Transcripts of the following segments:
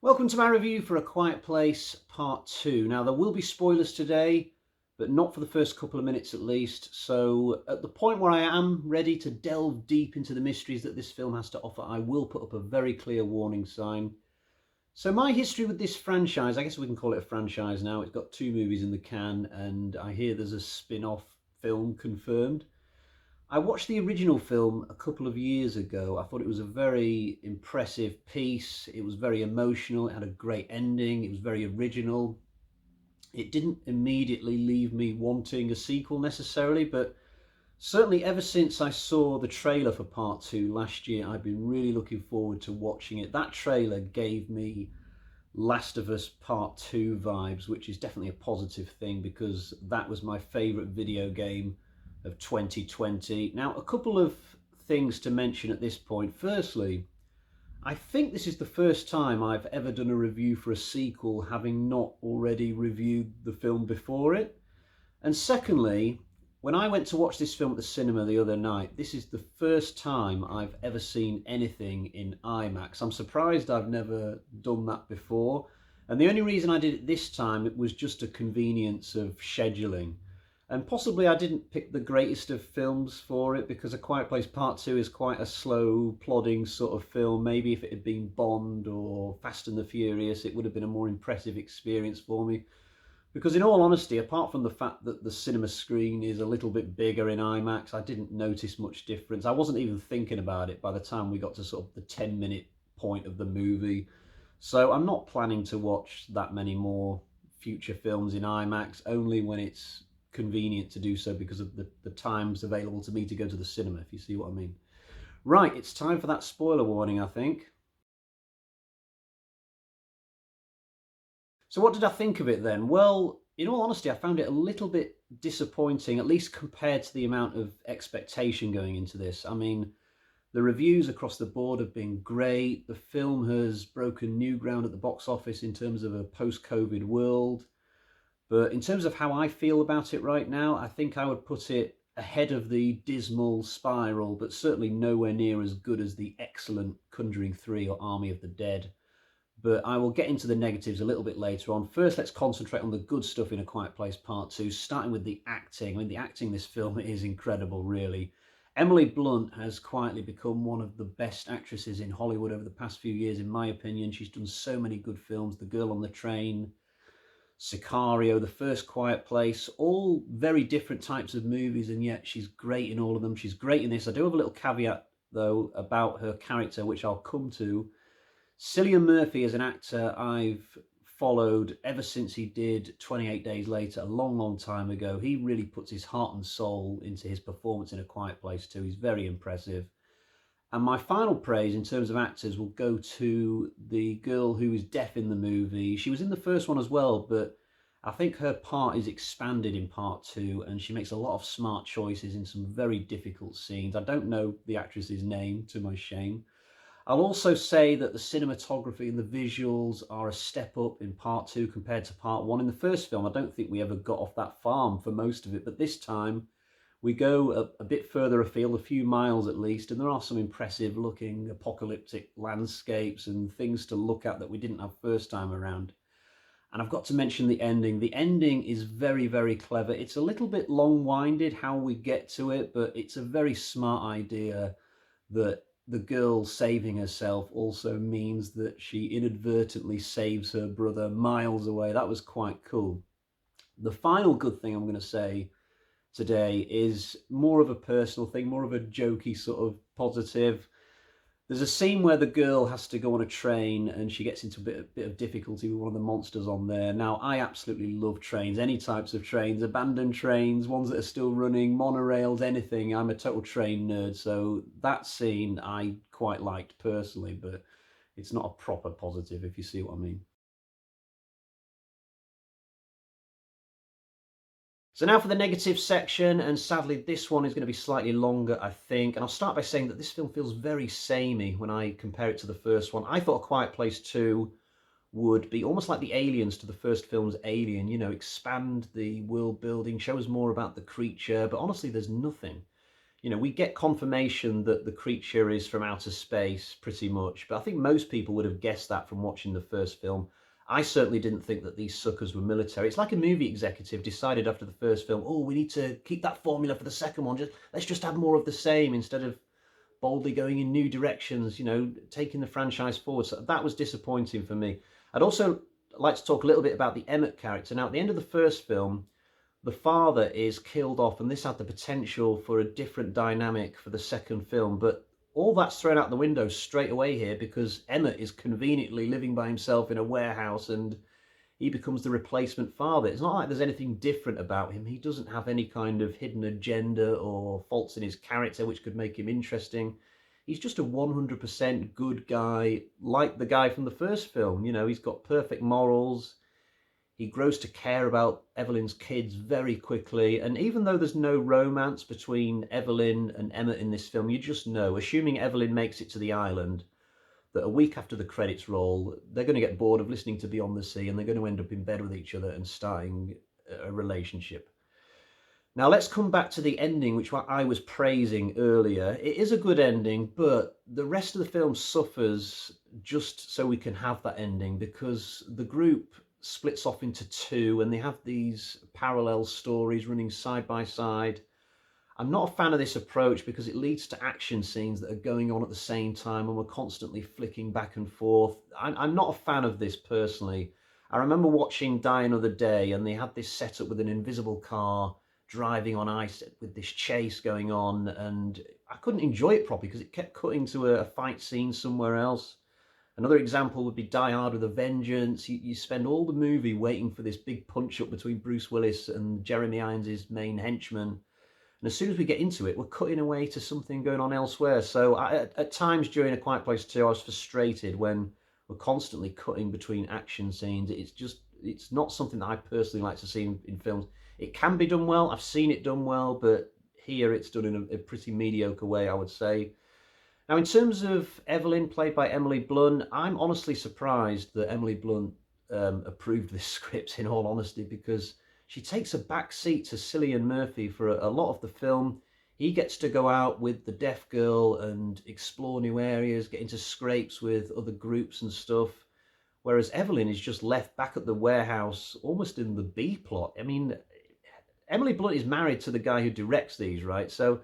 Welcome to my review for A Quiet Place Part 2. Now, there will be spoilers today, but not for the first couple of minutes at least. So at the point where I am ready to delve deep into the mysteries that this film has to offer, I will put up a very clear warning sign. So my history with this franchise, I guess we can call it a franchise now. It's got 2 movies in the can, and I hear there's a spin-off film confirmed. I watched the original film a couple of years ago. I thought it was a very impressive piece. It was very emotional. It had a great ending. It was very original. It didn't immediately leave me wanting a sequel necessarily, but certainly ever since I saw the trailer for part 2 last year, I've been really looking forward to watching it. That trailer gave me Last of Us Part 2 vibes, which is definitely a positive thing because that was my favourite video game of 2020. Now, a couple of things to mention at this point. Firstly, I think this is the first time I've ever done a review for a sequel having not already reviewed the film before it. And secondly, when I went to watch this film at the cinema the other night, this is the first time I've ever seen anything in IMAX. I'm surprised I've never done that before. And the only reason I did it this time, it was just a convenience of scheduling. And possibly I didn't pick the greatest of films for it because A Quiet Place Part 2 is quite a slow, plodding sort of film. Maybe if it had been Bond or Fast and the Furious, it would have been a more impressive experience for me. Because in all honesty, apart from the fact that the cinema screen is a little bit bigger in IMAX, I didn't notice much difference. I wasn't even thinking about it by the time we got to sort of the 10-minute point of the movie. So I'm not planning to watch that many more future films in IMAX, only when it's convenient to do so because of the times available to me to go to the cinema, if you see what I mean. Right, it's time for that spoiler warning, I think. So what did I think of it then? Well, in all honesty, I found it a little bit disappointing, at least compared to the amount of expectation going into this. I mean, the reviews across the board have been great. The film has broken new ground at the box office in terms of a post-COVID world. But in terms of how I feel about it right now, I think I would put it ahead of the dismal Spiral, but certainly nowhere near as good as the excellent Conjuring 3 or Army of the Dead. But I will get into the negatives a little bit later on. First, let's concentrate on the good stuff in A Quiet Place Part 2, starting with the acting. I mean, the acting in this film is incredible, really. Emily Blunt has quietly become one of the best actresses in Hollywood over the past few years, in my opinion. She's done so many good films. The Girl on the Train, Sicario, The First Quiet Place, all very different types of movies, and yet she's great in all of them. She's great in this. I do have a little caveat, though, about her character, which I'll come to. Cillian Murphy is an actor I've followed ever since he did 28 Days Later, a long, long time ago. He really puts his heart and soul into his performance in A Quiet Place too. He's very impressive. And my final praise in terms of actors will go to the girl who is deaf in the movie. She was in the first one as well, but I think her part is expanded in part 2, and she makes a lot of smart choices in some very difficult scenes. I don't know the actress's name, to my shame. I'll also say that the cinematography and the visuals are a step up in part 2 compared to part 1. In the first film, I don't think we ever got off that farm for most of it, but this time we go a bit further afield, a few miles at least, and there are some impressive looking apocalyptic landscapes and things to look at that we didn't have first time around. And I've got to mention the ending. The ending is very, very clever. It's a little bit long-winded how we get to it, but it's a very smart idea that the girl saving herself also means that she inadvertently saves her brother miles away. That was quite cool. The final good thing I'm going to say today is more of a personal thing, more of a jokey sort of positive. There's a scene where the girl has to go on a train and she gets into a bit of difficulty with one of the monsters on there. Now, I absolutely love trains, any types of trains, abandoned trains, ones that are still running, monorails, anything. I'm a total train nerd, so that scene I quite liked personally, but it's not a proper positive, if you see what I mean. So now for the negative section, and sadly this one is going to be slightly longer, I think. And I'll start by saying that this film feels very samey when I compare it to the first one. I thought A Quiet Place 2 would be almost like the aliens to the first film's Alien, you know, expand the world building, show us more about the creature, but honestly there's nothing. we get confirmation that the creature is from outer space pretty much, but I think most people would have guessed that from watching the first film. I certainly didn't think that these suckers were military. It's like a movie executive decided after the first film, oh, we need to keep that formula for the second one. Let's just have more of the same instead of boldly going in new directions, taking the franchise forward. So that was disappointing for me. I'd also like to talk a little bit about the Emmett character. Now, at the end of the first film, the father is killed off, and this had the potential for a different dynamic for the second film, but all that's thrown out the window straight away here because Emmett is conveniently living by himself in a warehouse and he becomes the replacement father. It's not like there's anything different about him. He doesn't have any kind of hidden agenda or faults in his character which could make him interesting. He's just a 100% good guy, like the guy from the first film. He's got perfect morals. He grows to care about Evelyn's kids very quickly. And even though there's no romance between Evelyn and Emmett in this film, you just know, assuming Evelyn makes it to the island, that a week after the credits roll, they're going to get bored of listening to Beyond the Sea and they're going to end up in bed with each other and starting a relationship. Now let's come back to the ending, which I was praising earlier. It is a good ending, but the rest of the film suffers just so we can have that ending because the group splits off into two and they have these parallel stories running side by side. I'm not a fan of this approach because it leads to action scenes that are going on at the same time and we're constantly flicking back and forth. I'm not a fan of this personally. I remember watching Die Another Day and they had this setup with an invisible car driving on ice with this chase going on, and I couldn't enjoy it properly because it kept cutting to a fight scene somewhere else. Another example would be Die Hard with a Vengeance. You spend all the movie waiting for this big punch-up between Bruce Willis and Jeremy Irons' main henchman. And as soon as we get into it, we're cutting away to something going on elsewhere. So at times during A Quiet Place 2, I was frustrated when we're constantly cutting between action scenes. It's not something that I personally like to see in films. It can be done well. I've seen it done well, but here it's done in a pretty mediocre way, I would say. Now, in terms of Evelyn, played by Emily Blunt, I'm honestly surprised that Emily Blunt approved this script, in all honesty, because she takes a back seat to Cillian Murphy for a lot of the film. He gets to go out with the deaf girl and explore new areas, get into scrapes with other groups and stuff, whereas Evelyn is just left back at the warehouse, almost in the B plot. I mean, Emily Blunt is married to the guy who directs these, right? So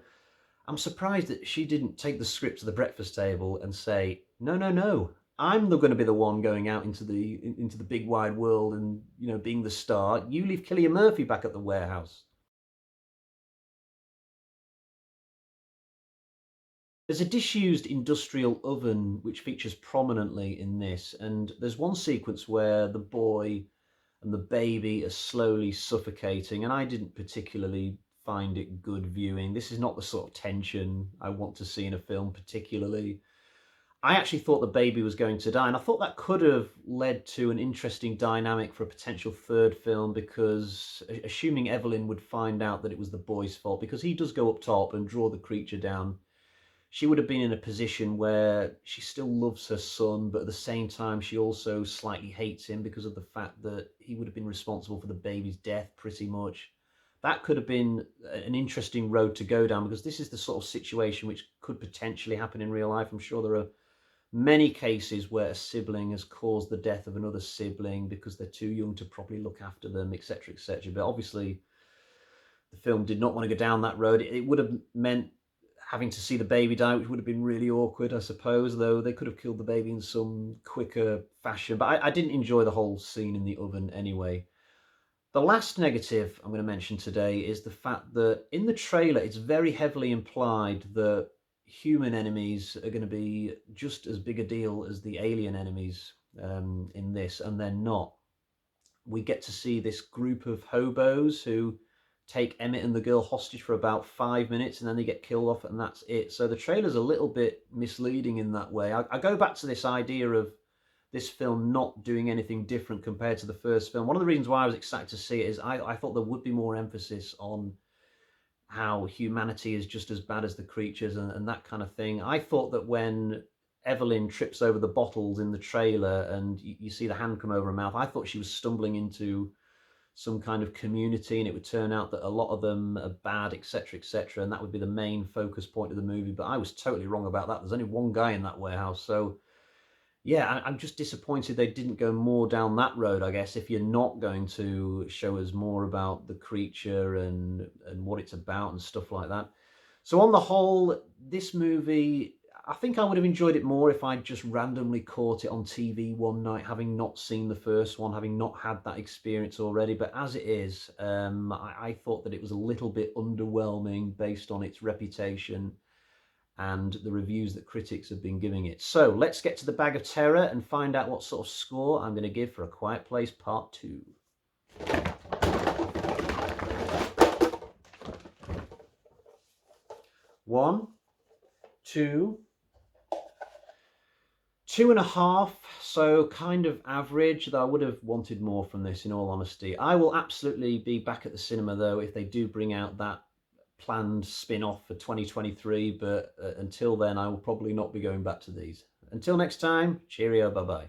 I'm surprised that she didn't take the script to the breakfast table and say, no, no, no, I'm going to be the one going out into the big wide world and, being the star. You leave Cillian Murphy back at the warehouse. There's a disused industrial oven which features prominently in this, and there's one sequence where the boy and the baby are slowly suffocating, and I didn't particularly find it good viewing. This is not the sort of tension I want to see in a film particularly. I actually thought the baby was going to die, and I thought that could have led to an interesting dynamic for a potential third film, because assuming Evelyn would find out that it was the boy's fault, because he does go up top and draw the creature down, she would have been in a position where she still loves her son, but at the same time she also slightly hates him because of the fact that he would have been responsible for the baby's death pretty much. That could have been an interesting road to go down, because this is the sort of situation which could potentially happen in real life. I'm sure there are many cases where a sibling has caused the death of another sibling because they're too young to properly look after them, etc., etc. But obviously the film did not want to go down that road. It would have meant having to see the baby die, which would have been really awkward, I suppose, though they could have killed the baby in some quicker fashion. But I didn't enjoy the whole scene in the oven anyway. The last negative I'm going to mention today is the fact that in the trailer, it's very heavily implied that human enemies are going to be just as big a deal as the alien enemies in this, and they're not. We get to see this group of hobos who take Emmett and the girl hostage for about 5 minutes and then they get killed off and that's it. So the trailer's a little bit misleading in that way. I go back to this idea of this film not doing anything different compared to the first film. One of the reasons why I was excited to see it is I thought there would be more emphasis on how humanity is just as bad as the creatures and that kind of thing. I thought that when Evelyn trips over the bottles in the trailer and you see the hand come over her mouth, I thought she was stumbling into some kind of community, and it would turn out that a lot of them are bad, etc., etc., and that would be the main focus point of the movie. But I was totally wrong about that. There's only one guy in that warehouse, so yeah, I'm just disappointed they didn't go more down that road, I guess, if you're not going to show us more about the creature and what it's about and stuff like that. So on the whole, this movie, I think I would have enjoyed it more if I'd just randomly caught it on TV one night, having not seen the first one, having not had that experience already. But as it is, I thought that it was a little bit underwhelming based on its reputation and the reviews that critics have been giving it. So let's get to the bag of terror and find out what sort of score I'm going to give for A Quiet Place Part 2. One, two, 2.5, so kind of average, though I would have wanted more from this, in all honesty. I will absolutely be back at the cinema, though, if they do bring out that planned spin-off for 2023, but until then, I will probably not be going back to these. Until next time, cheerio, bye-bye.